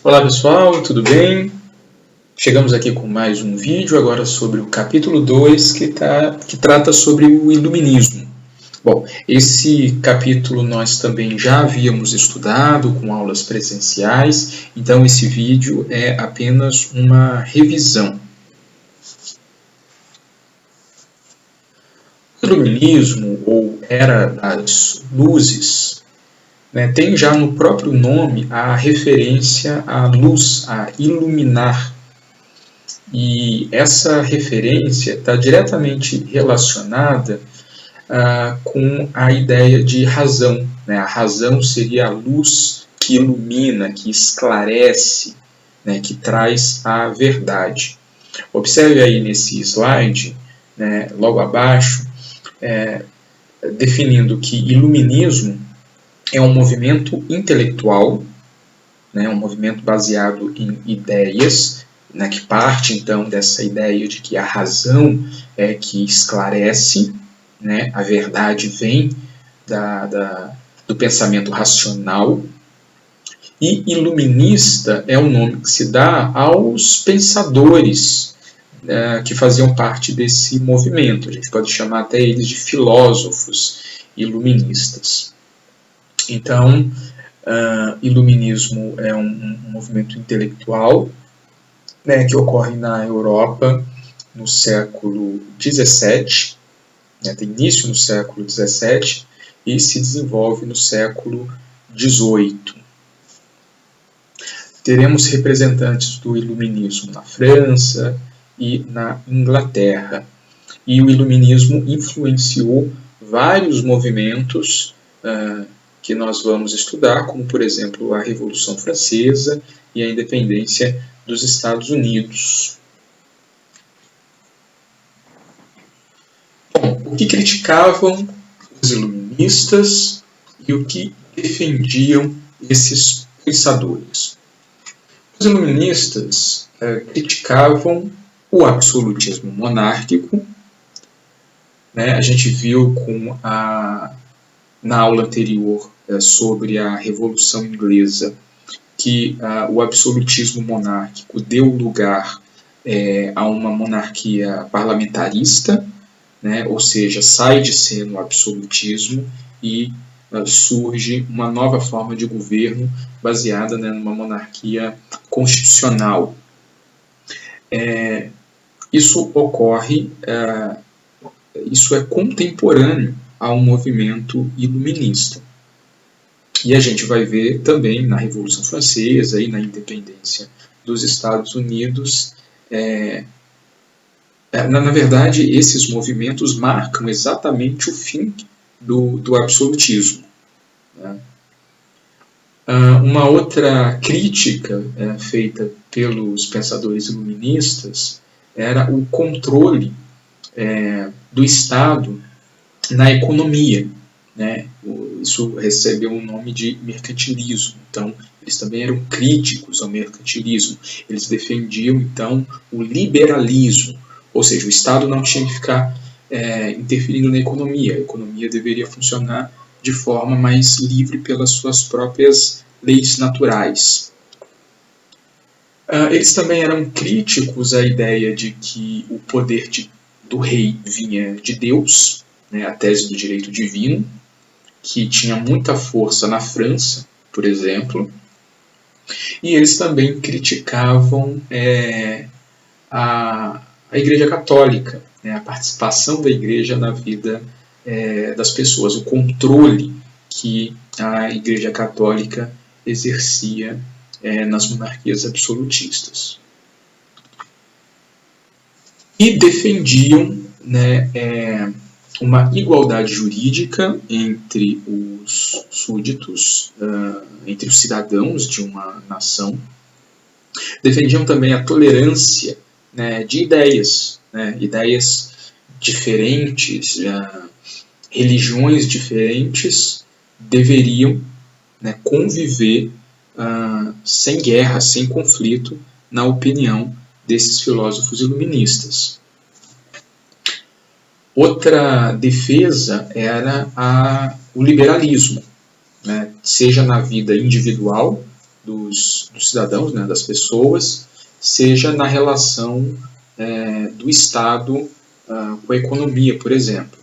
Olá pessoal, tudo bem? Chegamos aqui com mais um vídeo agora sobre o capítulo 2 que trata sobre o iluminismo. Bom, esse capítulo nós também já havíamos estudado com aulas presenciais, então esse vídeo é apenas uma revisão. O iluminismo, ou Era das Luzes, tem já no próprio nome a referência à luz, a iluminar. E essa referência está diretamente relacionada com a ideia de razão. A razão seria a luz que ilumina, que esclarece, que traz a verdade. Observe aí nesse slide, logo abaixo, definindo que iluminismo é um movimento intelectual, um movimento baseado em ideias, que parte então dessa ideia de que a razão é que esclarece, a verdade vem do pensamento racional, e iluminista é o nome que se dá aos pensadores que faziam parte desse movimento. A gente pode chamar até eles de filósofos iluministas. Então, iluminismo é um movimento intelectual que ocorre na Europa no século XVII, tem início no século XVII e se desenvolve no século XVIII. Teremos representantes do iluminismo na França e na Inglaterra. E o iluminismo influenciou vários movimentos que nós vamos estudar, como, por exemplo, a Revolução Francesa e a independência dos Estados Unidos. Bom, o que criticavam os iluministas e o que defendiam esses pensadores? Os iluministas criticavam o absolutismo monárquico. A gente viu na aula anterior sobre a Revolução Inglesa que o absolutismo monárquico deu lugar a uma monarquia parlamentarista, ou seja, sai de cena o absolutismo e surge uma nova forma de governo baseada numa monarquia constitucional. Isso ocorre, isso é contemporâneo ao movimento iluminista. E a gente vai ver também na Revolução Francesa e na independência dos Estados Unidos. Na verdade, esses movimentos marcam exatamente o fim do absolutismo. Uma outra crítica feita pelos pensadores iluministas era o controle do Estado na economia. Isso recebeu o nome de mercantilismo. Então, eles também eram críticos ao mercantilismo. Eles defendiam, então, o liberalismo, ou seja, o Estado não tinha que ficar interferindo na economia. A economia deveria funcionar de forma mais livre pelas suas próprias leis naturais. Eles também eram críticos à ideia de que o poder do rei vinha de Deus, a tese do direito divino, que tinha muita força na França, por exemplo, e eles também criticavam a Igreja Católica, a participação da Igreja na vida das pessoas, o controle que a Igreja Católica exercia nas monarquias absolutistas. E defendiam uma igualdade jurídica entre os súditos, entre os cidadãos de uma nação. Defendiam também a tolerância de ideias, ideias diferentes, religiões diferentes deveriam conviver sem guerra, sem conflito, na opinião desses filósofos iluministas. Outra defesa era o liberalismo, seja na vida individual dos dos cidadãos, né, das pessoas, seja na relação do Estado com a economia, por exemplo.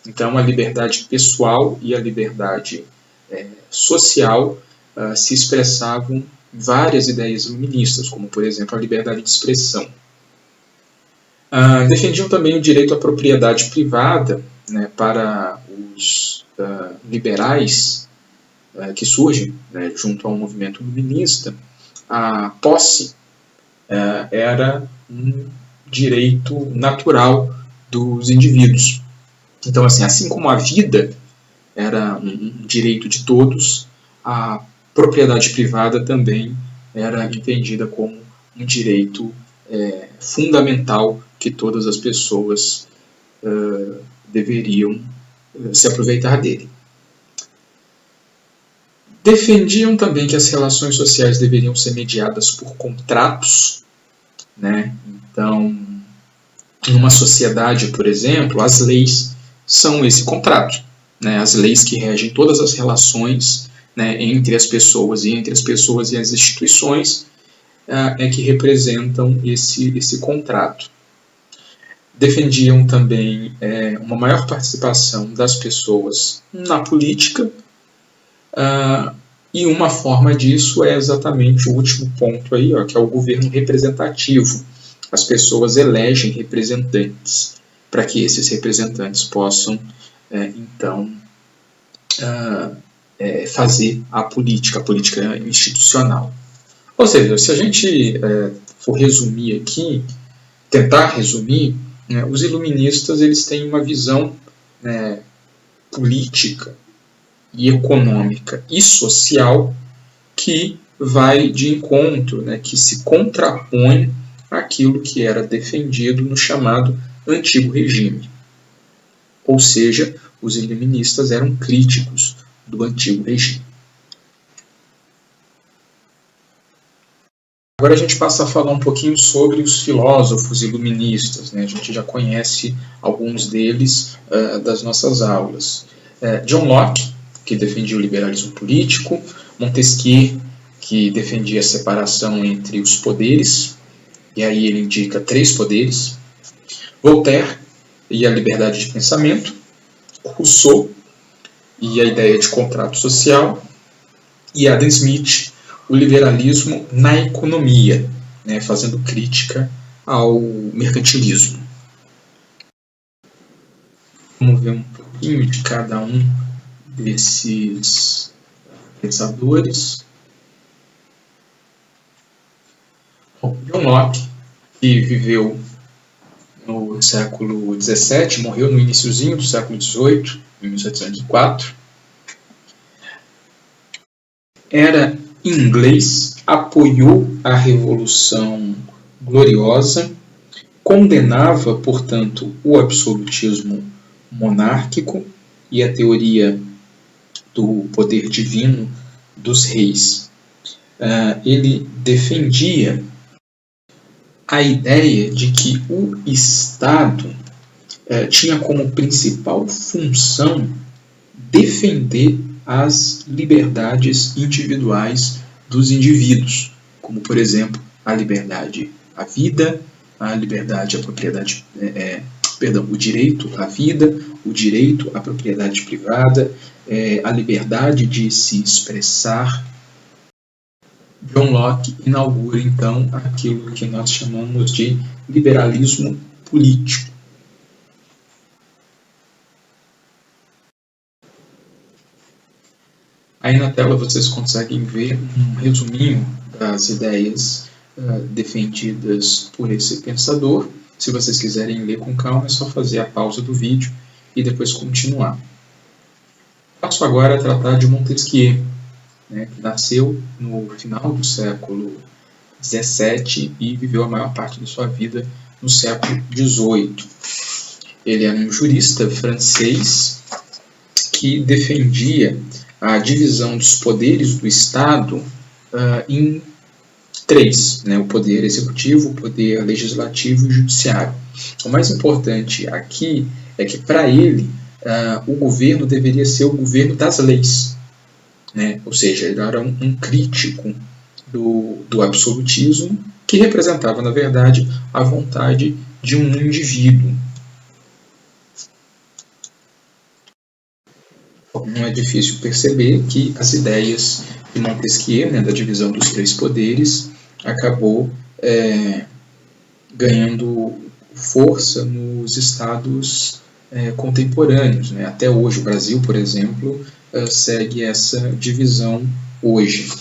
Então, a liberdade pessoal e a liberdade social se expressavam em várias ideias iluministas, como, por exemplo, a liberdade de expressão. Defendiam também o direito à propriedade privada, né, para os liberais que surgem, né, junto ao movimento iluminista. A posse era um direito natural dos indivíduos. Então, assim como a vida era um direito de todos, a propriedade privada também era entendida como um direito fundamental que todas as pessoas deveriam se aproveitar dele. Defendiam também que as relações sociais deveriam ser mediadas por contratos, né? Então, numa sociedade, por exemplo, as leis são esse contrato, né? As leis que regem todas as relações, né, entre as pessoas e entre as pessoas e as instituições que representam esse contrato. Defendiam também uma maior participação das pessoas na política, e uma forma disso é exatamente o último ponto aí, que é o governo representativo. As pessoas elegem representantes para que esses representantes possam, então, fazer a política institucional. Ou seja, se a gente for resumir aqui, tentar resumir, né, os iluministas eles têm uma visão política e econômica e social que vai de encontro, né, que se contrapõe àquilo que era defendido no chamado Antigo Regime. Ou seja, os iluministas eram críticos do Antigo Regime. Agora a gente passa a falar um pouquinho sobre os filósofos iluministas, né? A gente já conhece alguns deles das nossas aulas. John Locke, que defendia o liberalismo político, Montesquieu, que defendia a separação entre os poderes, e aí ele indica 3 poderes, Voltaire e a liberdade de pensamento, Rousseau e a ideia de contrato social, e Adam Smith, o liberalismo na economia, né, fazendo crítica ao mercantilismo. Vamos ver um pouquinho de cada um desses pensadores. John Locke, que viveu no século XVII, morreu no iniciozinho do século XVIII, em 1704. Era inglês, apoiou a Revolução Gloriosa, condenava, portanto, o absolutismo monárquico e a teoria do poder divino dos reis. Ele defendia a ideia de que o Estado tinha como principal função defender as liberdades individuais dos indivíduos, como, por exemplo, a liberdade à vida, a liberdade à propriedade, o direito à vida, o direito à propriedade privada, a liberdade de se expressar. John Locke inaugura, então, aquilo que nós chamamos de liberalismo político. Aí na tela vocês conseguem ver um resuminho das ideias defendidas por esse pensador. Se vocês quiserem ler com calma, é só fazer a pausa do vídeo e depois continuar. Passo agora a tratar de Montesquieu, né, que nasceu no final do século XVII e viveu a maior parte da sua vida no século XVIII. Ele era um jurista francês que defendia a divisão dos poderes do Estado em 3, né, o poder executivo, o poder legislativo e o judiciário. O mais importante aqui é que, para ele, o governo deveria ser o governo das leis, né? Ou seja, ele era um crítico do absolutismo, que representava, na verdade, a vontade de um indivíduo. Não é difícil perceber que as ideias de Montesquieu, né, da divisão dos três poderes, acabou ganhando força nos estados contemporâneos. Né? Até hoje, o Brasil, por exemplo, segue essa divisão hoje.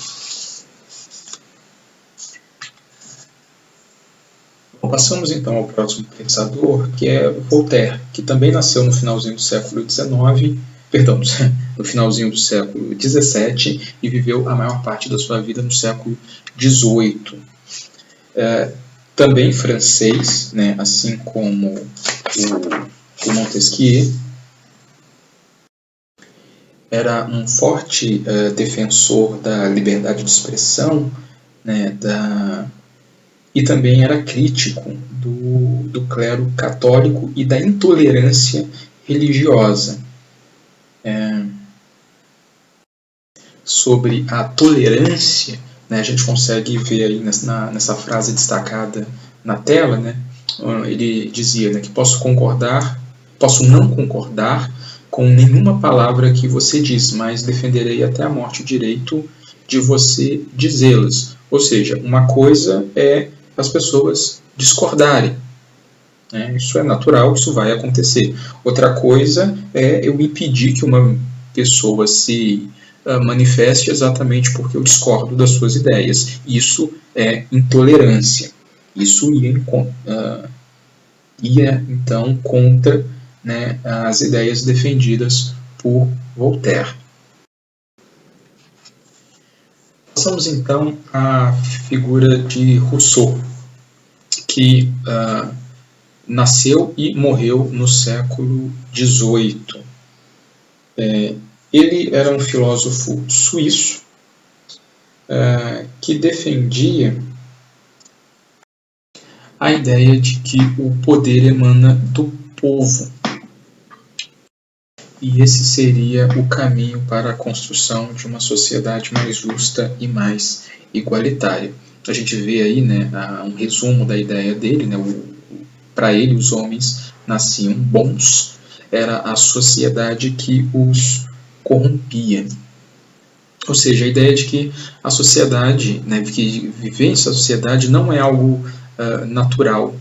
Bom, passamos então ao próximo pensador, que é Voltaire, que também nasceu no finalzinho do século XIX, perdão, no finalzinho do século XVII e viveu a maior parte da sua vida no século XVIII. Também francês, né, assim como o Montesquieu, era um forte defensor da liberdade de expressão, né, e também era crítico do clero católico e da intolerância religiosa. Sobre a tolerância, né, a gente consegue ver aí nessa frase destacada na tela, né, ele dizia, né, que posso não concordar com nenhuma palavra que você diz, mas defenderei até a morte o direito de você dizê-las. Ou seja, uma coisa é as pessoas discordarem. Né? Isso é natural, isso vai acontecer. Outra coisa é eu impedir que uma pessoa se manifeste exatamente porque eu discordo das suas ideias. Isso é intolerância. Isso ia então contra, né, as ideias defendidas por Voltaire. Passamos então à figura de Rousseau, que nasceu e morreu no século XVIII. Ele era um filósofo suíço que defendia a ideia de que o poder emana do povo. E esse seria o caminho para a construção de uma sociedade mais justa e mais igualitária. A gente vê aí, né, um resumo da ideia dele, né, para ele os homens nasciam bons, era a sociedade que os corrompia. Ou seja, a ideia de que a sociedade, né, que viver em sociedade não é algo natural.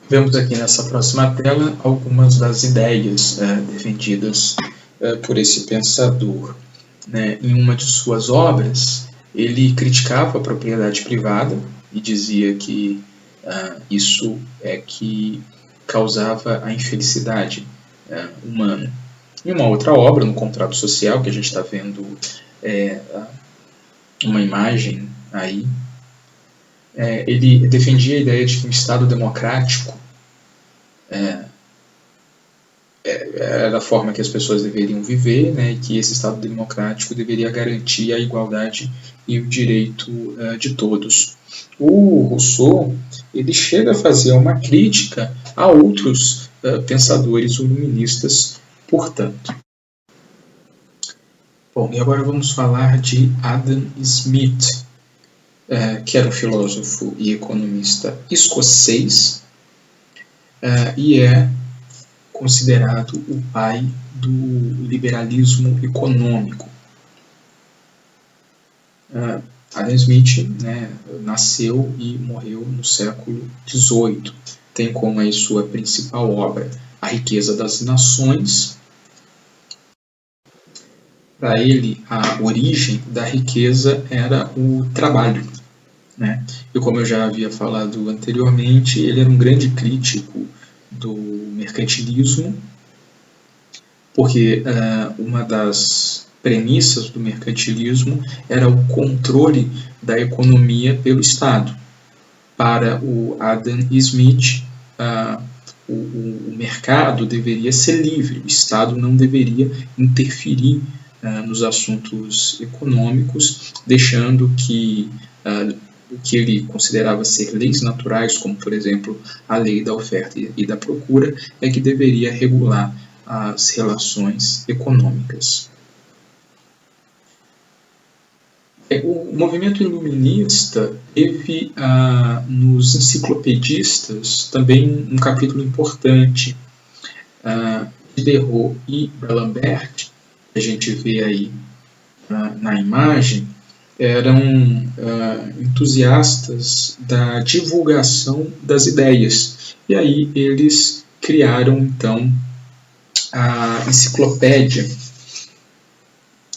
Vemos aqui nessa próxima tela algumas das ideias defendidas por esse pensador. Né? Em uma de suas obras, ele criticava a propriedade privada e dizia que isso é que causava a infelicidade humana. Em uma outra obra, no Contrato Social, que a gente está vendo uma imagem aí, ele defendia a ideia de que um Estado democrático era a forma que as pessoas deveriam viver, né, e que esse Estado democrático deveria garantir a igualdade e o direito de todos. O Rousseau ele chega a fazer uma crítica a outros pensadores iluministas, portanto. Bom, e agora vamos falar de Adam Smith, que era um filósofo e economista escocês, e é considerado o pai do liberalismo econômico. Adam Smith, né, nasceu e morreu no século XVIII. Tem como aí sua principal obra A Riqueza das Nações. Para ele, a origem da riqueza era o trabalho. Né? E como eu já havia falado anteriormente, ele era um grande crítico do mercantilismo, porque uma das premissas do mercantilismo era o controle da economia pelo Estado. Para o Adam Smith, o mercado deveria ser livre, o Estado não deveria interferir nos assuntos econômicos, deixando que o que ele considerava ser leis naturais, como, por exemplo, a lei da oferta e da procura, é que deveria regular as relações econômicas. O movimento iluminista teve nos enciclopedistas também um capítulo importante. Diderot e D'Alembert, que a gente vê aí na imagem, eram entusiastas da divulgação das ideias. E aí eles criaram, então, a enciclopédia,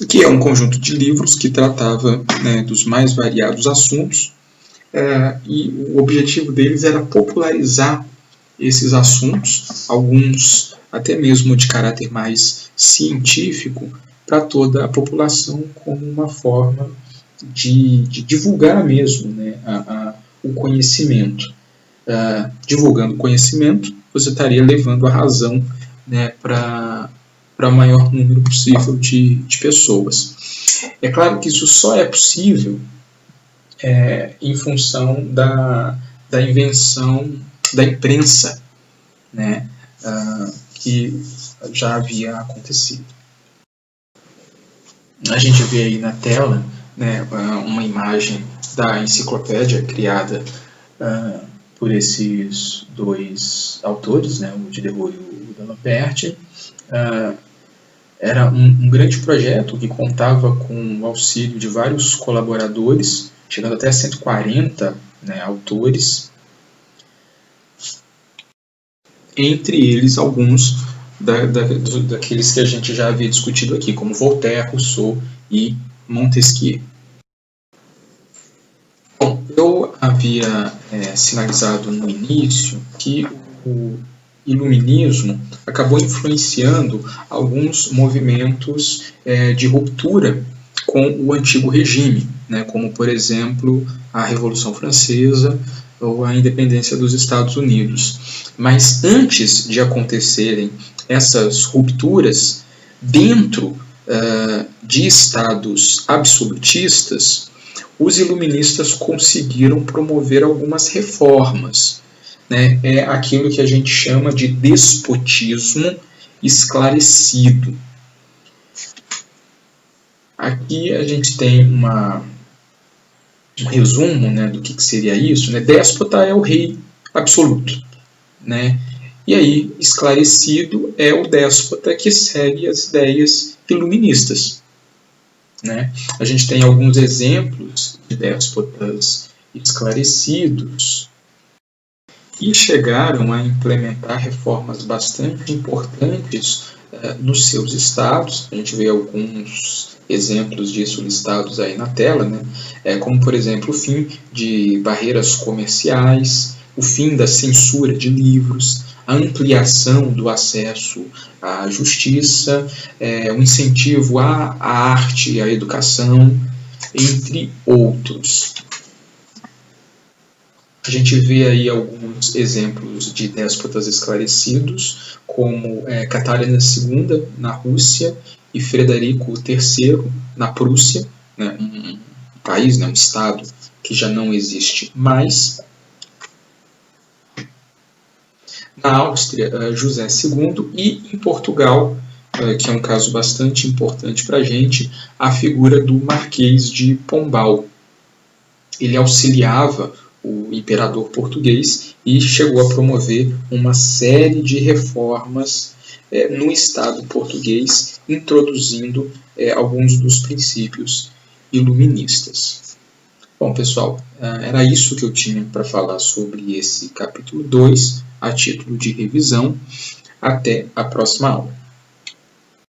que é um conjunto de livros que tratava, né, dos mais variados assuntos, e o objetivo deles era popularizar esses assuntos, alguns até mesmo de caráter mais científico, para toda a população, como uma forma de divulgar mesmo, né, o conhecimento. Divulgando o conhecimento, você estaria levando a razão, né, para o maior número possível de pessoas. É claro que isso só é possível em função da invenção da imprensa, né, que já havia acontecido. A gente vê aí na tela, né, uma imagem da enciclopédia criada por esses dois autores, né, o Diderot e o D'Alembert. Era um grande projeto que contava com o auxílio de vários colaboradores, chegando até 140, né, autores, entre eles alguns daqueles que a gente já havia discutido aqui, como Voltaire, Rousseau e Montesquieu. Bom, eu havia sinalizado no início que o iluminismo acabou influenciando alguns movimentos de ruptura com o antigo regime, né, como, por exemplo, a Revolução Francesa ou a independência dos Estados Unidos. Mas antes de acontecerem essas rupturas, dentro de estados absolutistas, os iluministas conseguiram promover algumas reformas. Né? É aquilo que a gente chama de despotismo esclarecido. Aqui a gente tem um resumo, né, do que seria isso. Né? Déspota é o rei absoluto. Né? E aí, esclarecido é o déspota que segue as ideias iluministas. Né? A gente tem alguns exemplos de déspotas esclarecidos que chegaram a implementar reformas bastante importantes nos seus estados. A gente vê alguns exemplos disso listados aí na tela, né? Como, por exemplo, o fim de barreiras comerciais, o fim da censura de livros, a ampliação do acesso à justiça, o incentivo à arte e à educação, entre outros. A gente vê aí alguns exemplos de déspotas esclarecidos, como Catarina II na Rússia e Frederico III na Prússia, né, um país, né, um estado que já não existe mais. Na Áustria, José II, e em Portugal, que é um caso bastante importante para a gente, a figura do Marquês de Pombal. Ele auxiliava o imperador português e chegou a promover uma série de reformas no Estado português, introduzindo alguns dos princípios iluministas. Bom, pessoal, era isso que eu tinha para falar sobre esse capítulo 2, a título de revisão. Até a próxima aula.